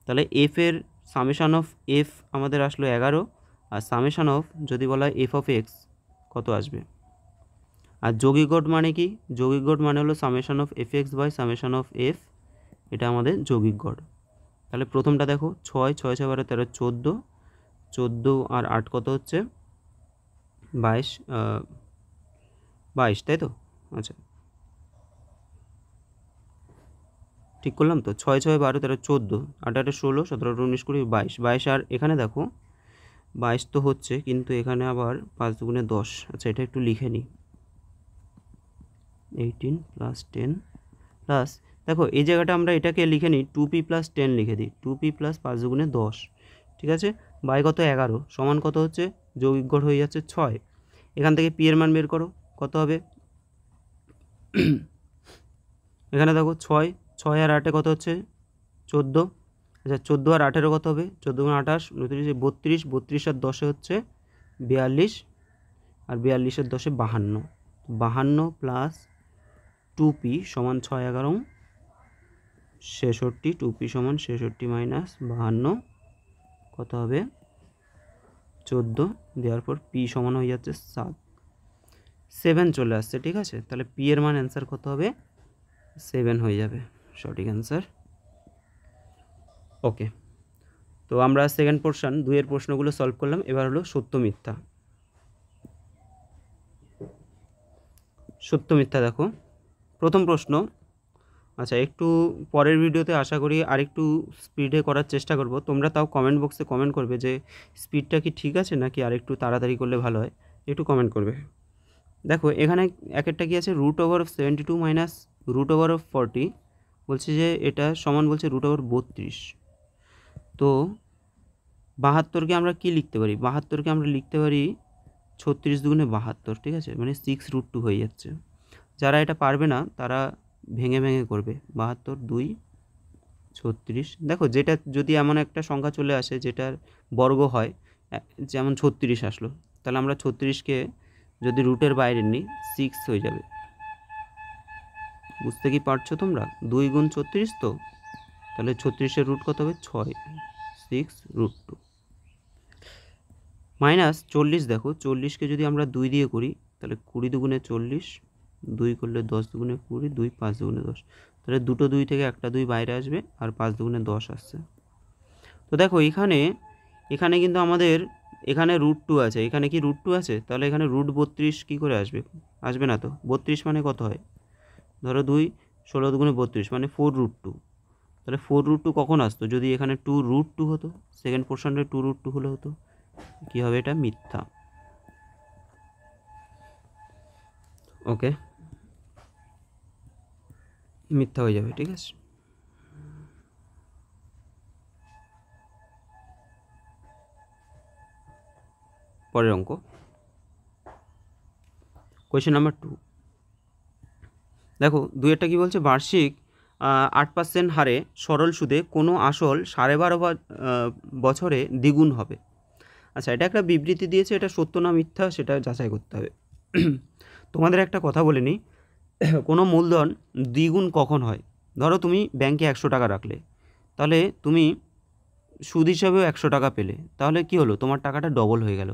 তাহলে এফ এর সামেশান অফ এফ আমাদের আসলো 11, আর সামেশান অফ যদি বলা হয় এফ অফ এক্স কত আসবে? আর যৌগিক গড় মানে কি? যৌগিক গড় মানে হলো summation of f x by summation of f, এটা আমাদের যৌগিক গড়। তাহলে প্রথমটা দেখো 6 6 6 12 13 14, 14 আর 8 কত হচ্ছে? 22, 22, তাই তো? আচ্ছা, ঠিক করলাম তো? 6 6 12 13 14, 8 8 16 17 18 19 20 22, 22, আর এখানে দেখো 22 তো হচ্ছে, কিন্তু এখানে আবার 5 দুগুণে 10। আচ্ছা, এটা একটু লিখে নিই, 18 প্লাস 10 প্লাস, দেখো এই জায়গাটা আমরা এটাকে লিখে নিই 2p প্লাস 10 লিখে দিই, 2p প্লাস 5 দুগুণে 10। ঠিক আছে, বাই কত 11 সমান কত হচ্ছে? যৌগিক গড় হয়ে যাচ্ছে 6। এখান থেকে পি এর মান বের করো, কত হবে? এখানে দেখো 6 6 আর 8 কত হচ্ছে? 14। আচ্ছা, 14 আর 18 কত হবে? 14 গুণ 28 29 32, 32 আর 10 হচ্ছে 42, আর 42 আর 10 52, 52 প্লাস 2p সমান 6 11 66, 2p সমান 66 মাইনাস 52 কত হবে? 14, দেওয়ার পর p সমান হয়ে যাচ্ছে 7 চলে আসছে। ঠিক আছে, তাহলে p এর মান অ্যান্সার কত হবে? 7 হয়ে যাবে সঠিক অ্যান্সার। ওকে, তো আমরা সেকেন্ড পোর্শন 2 এর প্রশ্নগুলো সলভ করলাম। এবার হলো সত্য মিথ্যা। সত্য মিথ্যা দেখো, প্রথম প্রশ্ন। আচ্ছা, একটু পরের ভিডিওতে আশা করি আরেকটু স্পিডে করার চেষ্টা করব। তোমরা তাও কমেন্ট বক্সে কমেন্ট করবে যে স্পিডটা কি ঠিক আছে নাকি আরেকটু তাড়াতাড়ি করলে ভালো হয়, একটু কমেন্ট করবে। দেখো এখানে এক একটা কী আছে, root over of 72 minus root over of 40, বলছে যে এটা সমান বলছে রুট ওভার 32। তো 72কে আমরা কি লিখতে পারি? 72কে আমরা লিখতে পারি 36 দুগুণে 72। ঠিক আছে, মানে 6√2 হয়ে যাচ্ছে। যারা এটা পারবে না তারা ভেঙে ভেঙে করবে। 72 2 36। দেখো যেটা যদি এমন একটা সংখ্যা চলে আসে যেটার বর্গ হয়, যেমন 36 আসলো, তাহলে আমরা 36কে যদি রুটের বাইরে নিই 6 হয়ে যাবে। বুঝতে কি পারছো তোমরা? 2 গুণ 36 তো, তাহলে 36-এর রুট কত হবে? 6, 6√2 মাইনাস 40। দেখো 40কে যদি আমরা 2 দিয়ে করি তাহলে 20 দুগুণে 40, 2 করলে 10 দুগুণে 20, 2 5 দুগুণে 10, তাহলে দুটো 2 থেকে একটা 2 বাইরে আসবে, আর 5 দুগুণে 10 আসছে। তো দেখো এখানে কিন্তু আমাদের এখানে √2 আছে, এখানে কি √2 আছে? তাহলে এখানে √32 কী করে আসবে? আসবে না তো। 32 মানে কত হয়? ধরো 2 16 দুগুণে 32 মানে 4√2। তাহলে 4√2 কখন আসতো? যদি এখানে 2√2 হতো, সেকেন্ড পোর্শনে 2√2 হলে হতো। কী হবে? এটা মিথ্যা। ওকে, মিথ্যা হয়ে যাবে। ঠিক আছে, পরের অঙ্ক, কোয়েশ্চেন নাম্বার 2। দেখো 2-এরটা কী বলছে? বার্ষিক 8% হারে সরল সুদে কোনো আসল 12.5 বছরে দ্বিগুণ হবে। আচ্ছা, এটা একটা বিবৃতি দিয়েছে, এটা সত্য না মিথ্যা সেটা যাচাই করতে হবে। তোমাদের একটা কথা বলে নিই, কোনো মূলধন দ্বিগুণ কখন হয়? ধরো তুমি ব্যাংকে 100 টাকা রাখলে, তাহলে তুমি সুদ হিসাবেও 100 টাকা পেলে, তাহলে কি হলো? তোমার টাকাটা ডবল হয়ে গেল।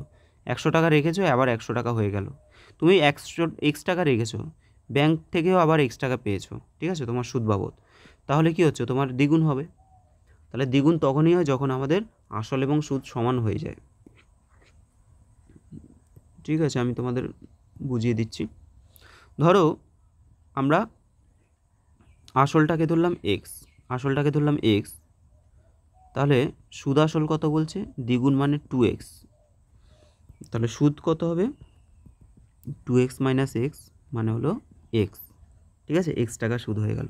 100 টাকা রেখেছো, আবার 100 টাকা হয়ে গেল। তুমি 100 টাকা রেখেছো, ব্যাংক থেকেও আবার এক্স টাকা পেয়েছো। ঠিক আছে, তোমার সুদ বাবদ। তাহলে কি হচ্ছে? তোমার দ্বিগুণ হবে। তাহলে দ্বিগুণ তখনই হয় যখন আমাদের আসল এবং সুদ সমান হয়ে যায়। ঠিক আছে, আমি তোমাদের বুঝিয়ে দিচ্ছি। ধরো আমরা আসলটাকে ধরলাম এক্স, তাহলে সুদ আসল কত বলছে? দ্বিগুণ মানে 2x। তাহলে সুদ কত হবে? 2x মাইনাস এক্স মানে হলো এক্স। ঠিক আছে, এক্স টাকা সুদ হয়ে গেল।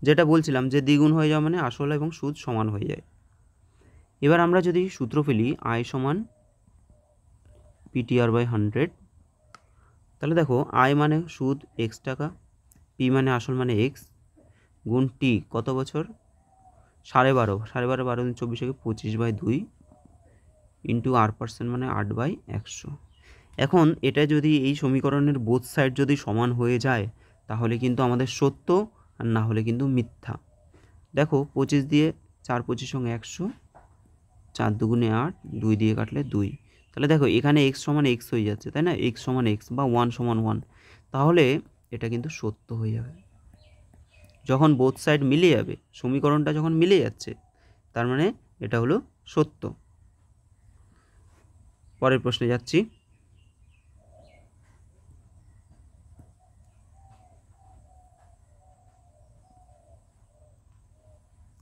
যেটা বলছিলাম যে দ্বিগুণ হয়ে যাওয়া মানে আসল এবং সুদ সমান হয়ে যায়। এবার আমরা যদি সূত্র ফেলি আই সমান পিটিআর বাই 100, তাহলে দেখো আই মানে সুদ এক্স টাকা, পি মানে আসল মানে এক্স, গুণ টি কত বছর 12.5, 12.5 12 দিন 24 25/2 ইন্টু R% মানে 8/100। এখন এটা যদি এই সমীকরণের বোথ সাইড যদি সমান হয়ে যায় তাহলে কিন্তু আমাদের সত্য, আর না হলে কিন্তু মিথ্যা। দেখো 25 দিয়ে 4 25 সঙ্গে 100, 4 দুগুণে 8, 2 দিয়ে কাটলে 2। তাহলে দেখো এখানে x সমান x হয়ে যাচ্ছে, তাই না, x সমান x বা 1 সমান 1, তাহলে এটা কিন্তু সত্য হয়ে যাবে। যখন বোথ সাইড মিলে যাবে, সমীকরণটা যখন মিলে যাচ্ছে, তার মানে এটা হলো সত্য। পরের প্রশ্নে যাচ্ছি।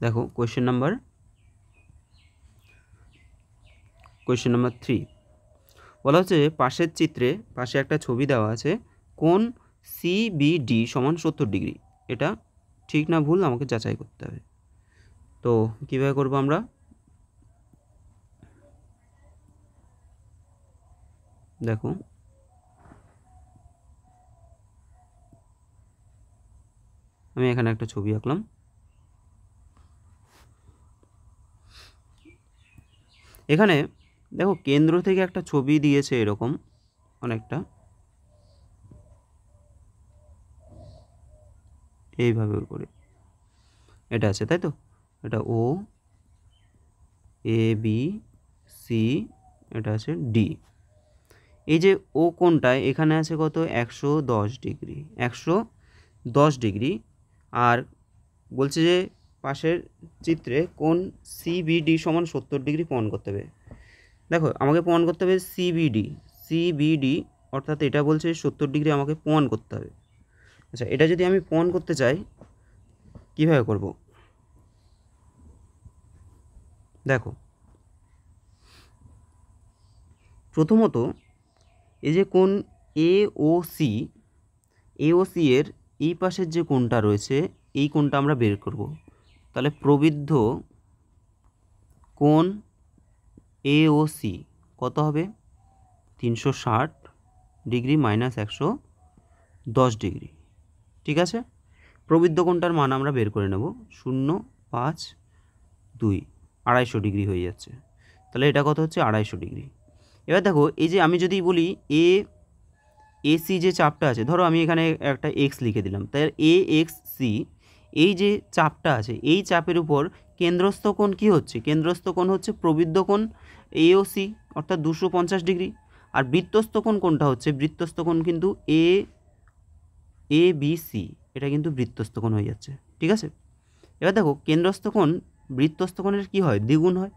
দেখো কোয়েশ্চেন নাম্বার 3 বলা হচ্ছে পাশের চিত্রে পাশে একটা ছবি দেওয়া আছে, কোণ CBD সমান 70 ডিগ্রি। এটা ঠিক না ভুল আমাকে যাচাই করতে হবে। তো কীভাবে করবো আমরা? দেখো আমি এখানে একটা ছবি আঁকলাম। এখানে দেখো কেন্দ্র থেকে একটা ছবি দিয়েছে এরকম অনেকটা, এইভাবে করে এটা আছে, তাই তো, এটা ও, এ বি সি, এটা আছে ডি। এই যে ও কোণটায় এখানে আছে কত 110 ডিগ্রি, 110 ডিগ্রি। আর বলছে যে পাশের চিত্রে কোণ সিবিডি সমান 70 ডিগ্রি প্রমাণ করতে হবে। দেখো আমাকে প্রমাণ করতে হবে সিবিডি অর্থাৎ এটা বলছে 70 ডিগ্রি আমাকে প্রমাণ করতে হবে। আচ্ছা, এটা যদি আমি প্রমাণ করতে চাই কীভাবে করব? দেখো প্রথমত এই যে কোণ এওসি এর এই পাশের যে কোণটা রয়েছে এই কোণটা আমরা বের করব। তাহলে প্রবৃদ্ধ কোণ এওসি কত হবে 360 ডিগ্রি মাইনাস 110 ডিগ্রি। ঠিক আছে, প্রবৃদ্ধ কোণটার মান আমরা বের করে নেব 0.52, 250 ডিগ্রি হয়ে যাচ্ছে। তাহলে এটা কত হচ্ছে 250 ডিগ্রি। এবার দেখো এই যে আমি যদি বলি এসি যে চাপটা আছে, ধরো আমি এখানে একটা এক্স লিখে দিলাম, তাই AXC এই যে চাপটা আছে এই চাপের উপর কেন্দ্রস্থ কোণ কী হচ্ছে? কেন্দ্রস্থ কোণ হচ্ছে প্রবৃদ্ধ কোণ AOC অর্থাৎ 250 ডিগ্রি। আর বৃত্তস্থ কোণ কোনটা হচ্ছে? বৃত্তস্থ কোণ কিন্তু ABC, এটা কিন্তু বৃত্তস্থ কোণ হয়ে যাচ্ছে। ঠিক আছে, এবার দেখো কেন্দ্রস্থ কোণ বৃত্তস্থ কোণের কী হয়? দ্বিগুণ হয়।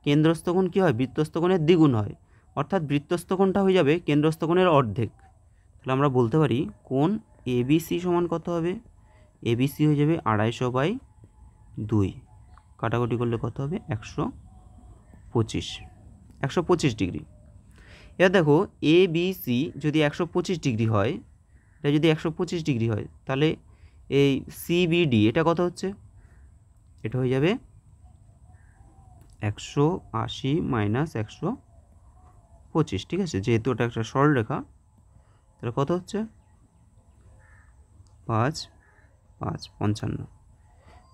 কেন্দ্রস্থ কোণ কী হয়? বৃত্তস্থ কোণের দ্বিগুণ হয়, অর্থাৎ বৃত্তস্থ কোণটা হয়ে যাবে কেন্দ্রস্থ কোণের অর্ধেক। তাহলে আমরা বলতে পারি কোণ ABC সমান কত হবে? ABC হয়ে যাবে 250/2, কাটাকুটি করলে কত হবে 125 ডিগ্রি। এবার দেখো ABC যদি 125 ডিগ্রি হয়, এটা যদি 125 ডিগ্রি হয় তাহলে এই CBD এটা কত হচ্ছে? এটা হয়ে যাবে 180 মাইনাস 125। ঠিক আছে, যেহেতু এটা একটা সরলরেখা তাহলে কত হচ্ছে 5 5 55।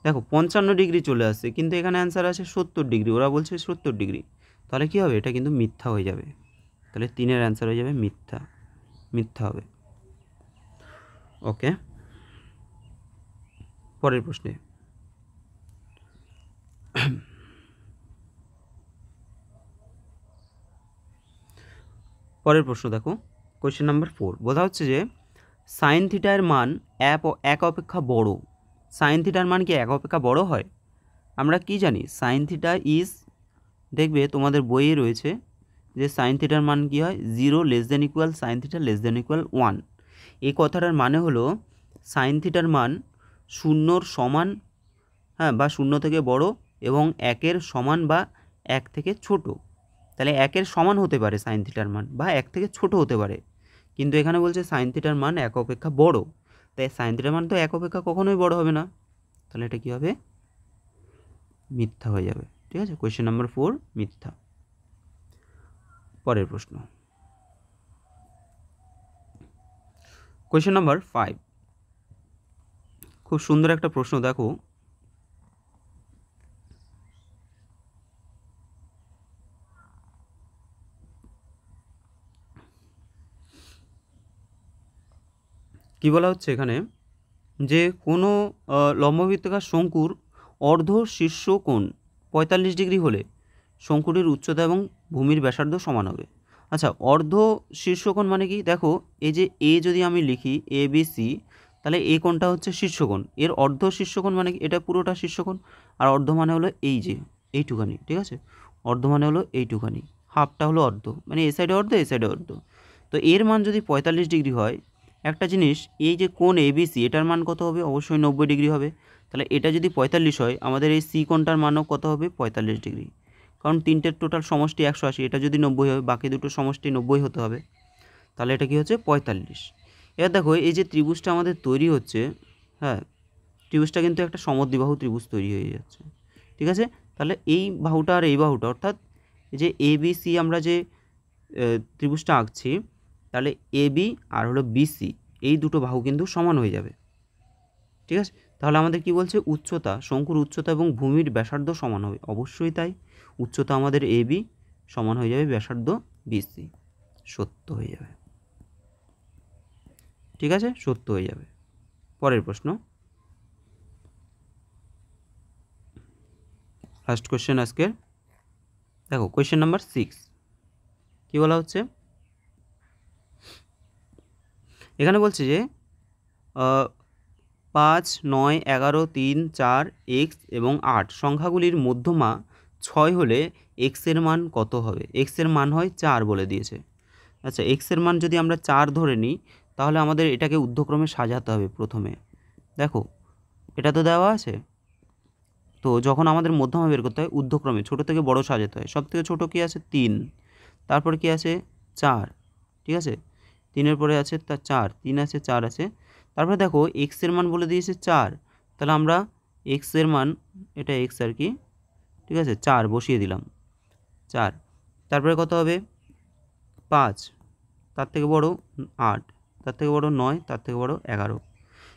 দেখো 55 ডিগ্রি চলে আসছে, কিন্তু এখানে অ্যান্সার আছে 70 ডিগ্রি, ওরা বলছে 70 ডিগ্রি। তাহলে কী হবে? এটা কিন্তু মিথ্যা হয়ে যাবে। তাহলে 3-এর অ্যান্সার হয়ে যাবে মিথ্যা হবে। ওকে, পরের প্রশ্নে দেখো কোয়েশ্চেন নাম্বার 4 বলা হচ্ছে যে সাইন থিটার মান এক অপেক্ষা বড়। সাইন থিটার মান কি এক অপেক্ষা বড় হয়? আমরা কি জানি সাইন থিটা ইজ, দেখবে তোমাদের বইয়ে রয়েছে যে সাইন থিটার মান কি হয় 0 less than equal sine theta less than equal 1। এই কথাটার মানে হলো সাইন থিটার মান 0-র সমান, হ্যাঁ, বা 0 থেকে বড় এবং 1-এর সমান বা 1 থেকে ছোট। তাহলে 1-এর সমান হতে পারে সাইন থিটার মান বা 1 থেকে ছোট হতে পারে, কিন্তু এখানে বলছে সাইন থিটার মান 1 অপেক্ষা বড়। তাই সাইন থিটার মান তো 1 অপেক্ষা কখনোই বড় হবে না, তাহলে এটা কী হবে, মিথ্যা হয়ে যাবে। ঠিক আছে, কোয়েশ্চেন নাম্বার 4 মিথ্যা। পরের প্রশ্ন, কোয়েশ্চেন নাম্বার 5, খুব সুন্দর একটা প্রশ্ন। দেখো, কি বলা হচ্ছে এখানে, যে কোনো লম্ববৃত্তাকার শঙ্কুর অর্ধ শীর্ষ কোণ 45 ডিগ্রি হলে শঙ্কুটির উচ্চতা এবং ভূমির ব্যাসার্ধ সমান হবে। আচ্ছা, অর্ধ শীর্ষকোণ মানে কি? দেখো, এই যে এ যদি আমি লিখি এ বি সি, তাহলে এই কোণটা হচ্ছে শীর্ষকোণ, এর অর্ধ শীর্ষকোণ মানে কি? এটা পুরোটা শীর্ষকোণ, আর অর্ধ মানে হলো এই যে এইটুখানি। ঠিক আছে, অর্ধ মানে হলো এইটুখানি, হাফটা হলো অর্ধ, মানে এ সাইডে অর্ধ, এ সাইডে অর্ধ। তো এর মান যদি 45 ডিগ্রি হয়, একটা জিনিস, এই যে কোণ এবিসি এটার মান কত হবে? অবশ্যই 90 ডিগ্রি হবে। তাহলে এটা যদি 45 হয়, আমাদের এই সি কোণটার মানও কত হবে? 45 ডিগ্রি, কারণ তিনটের টোটাল সমষ্টি 180, এটা যদি 90 হয়, বাকি দুটো সমষ্টি 90 হতে হবে। তাহলে এটা কি হচ্ছে? 45। এবার দেখো, এই যে ত্রিভুজটা আমাদের তৈরি হচ্ছে, হ্যাঁ, ত্রিভুজটা কিন্তু একটা সমদ্বিবাহু ত্রিভুজ তৈরি হয়ে যাচ্ছে। ঠিক আছে, তাহলে এই বাহুটা আর এই বাহুটা, অর্থাৎ এই যে এ বি সি আমরা যে ত্রিভুজটা আঁকছি, তাহলে এ বি আর হলো বিসি, এই দুটো বাহু কিন্তু সমান হয়ে যাবে। ঠিক আছে, তাহলে আমাদের কি বলছে? উচ্চতা, শঙ্কুর উচ্চতা এবং ভূমির ব্যাসার্ধ সমান হবে। অবশ্যই তাই, উচ্চতা আমাদের এ বি সমান হয়ে যাবে ব্যাসার্ধ বিসি, সত্য হয়ে যাবে। ঠিক আছে, সত্য হয়ে যাবে। পরের প্রশ্ন, ফার্স্ট কোয়েশ্চেন আজকের। দেখো, কোয়েশ্চেন নাম্বার 6, কী বলা হচ্ছে এখানে? বলছে যে 5, 9, 11, 3, 4, x এবং 8 সংখ্যাগুলির মধ্যমা 6 হলে এক্সের মান কত হবে? এক্সের মান হয় 4 বলে দিয়েছে। আচ্ছা, এক্সের মান যদি আমরা 4 ধরে নিই, তাহলে আমাদের এটাকে ঊর্ধ্বক্রমে সাজাতে হবে প্রথমে। দেখো, এটা তো দেওয়া আছে, তো যখন আমাদের মধ্যমা বের করতে হয় ঊর্ধ্বক্রমে ছোটো থেকে বড় সাজাতে হয়। সব থেকে ছোটো কী আছে? 3, তারপরে কি আছে? 4। ঠিক আছে, 3-এর পরে আছে তার 4, 3 আছে, 4 আছে। তারপরে দেখো, এক্সের মান বলে দিয়েছে 4, তাহলে আমরা এক্সের মান, এটা এক্স আর কি, ঠিক আছে, 4 বসিয়ে দিলাম, 4। তারপরে কত হবে? 5, তার থেকে বড় 8, তার থেকে বড় 9, তার থেকে বড় 11।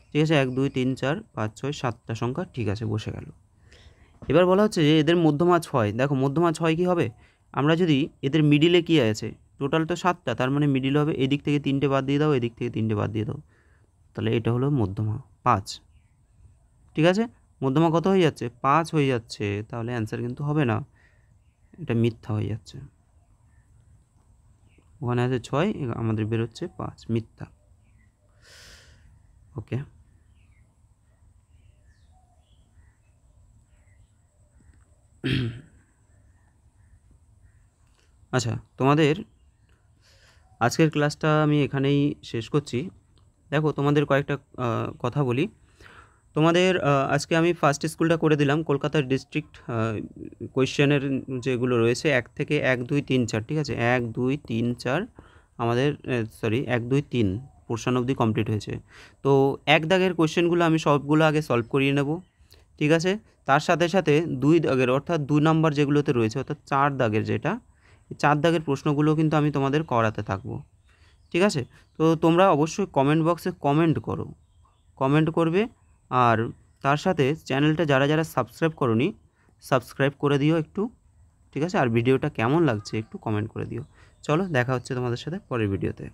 ঠিক আছে, 1, 2, 3, 4, 5, 6, 7টা সংখ্যা ঠিক আছে, বসে গেল। এবার বলা হচ্ছে যে এদের মধ্যমা 6। দেখো, মধ্যমা 6 কী হবে? আমরা যদি এদের মিডিলে কী আছে, টোটাল তো 7টা, তার মানে মিডিল হবে, এদিক থেকে 3টে বাদ দিয়ে দাও, এদিক থেকে 3টে বাদ দিয়ে দাও, তাহলে এটা হলো মধ্যমা 5। ঠিক আছে, মধ্যমা কত হয়ে যাচ্ছে? 5 হয়ে যাচ্ছে। তাহলে অ্যান্সার কিন্তু হবে না, এটা মিথ্যা হয়ে যাচ্ছে। ওখানে আছে 6, আমাদের বেরোচ্ছে 5, মিথ্যা। ওকে, আচ্ছা, তোমাদের আজকের ক্লাসটা আমি এখানেই শেষ করছি। দেখো, তোমাদের কয়েকটা কথা বলি। তোমাদের আজকে আমি ফার্স্ট স্কুলটা করে দিলাম কলকাতার ডিস্ট্রিক্ট কোয়েশ্চেনের যেগুলো রয়েছে 1 থেকে 1, 2, 3, 4। ঠিক আছে, 1, 2, 3, 4 আমাদের 1, 2, 3 পোর্শন অবধি কমপ্লিট হয়েছে। তো 1 দাগের কোয়েশ্চেনগুলো আমি সবগুলো আগে সলভ করিয়ে নেব। ঠিক আছে, তার সাথে সাথে 2 দাগের, অর্থাৎ 2 নাম্বার যেগুলোতে রয়েছে, অর্থাৎ 4 দাগের যেটা, 4 দাগের প্রশ্নগুলো কিন্তু আমি তোমাদের করাতে থাকবো। ঠিক আছে, তো তোমরা অবশ্যই কমেন্ট বক্সে কমেন্ট করবে, আর তার সাথে চ্যানেলটা যারা যারা সাবস্ক্রাইব করোনি, সাবস্ক্রাইব করে দিও একটু। ঠিক আছে, আর ভিডিওটা কেমন লাগছে একটু কমেন্ট করে দিও। চলো, দেখা হচ্ছে তোমাদের সাথে পরের ভিডিওতে।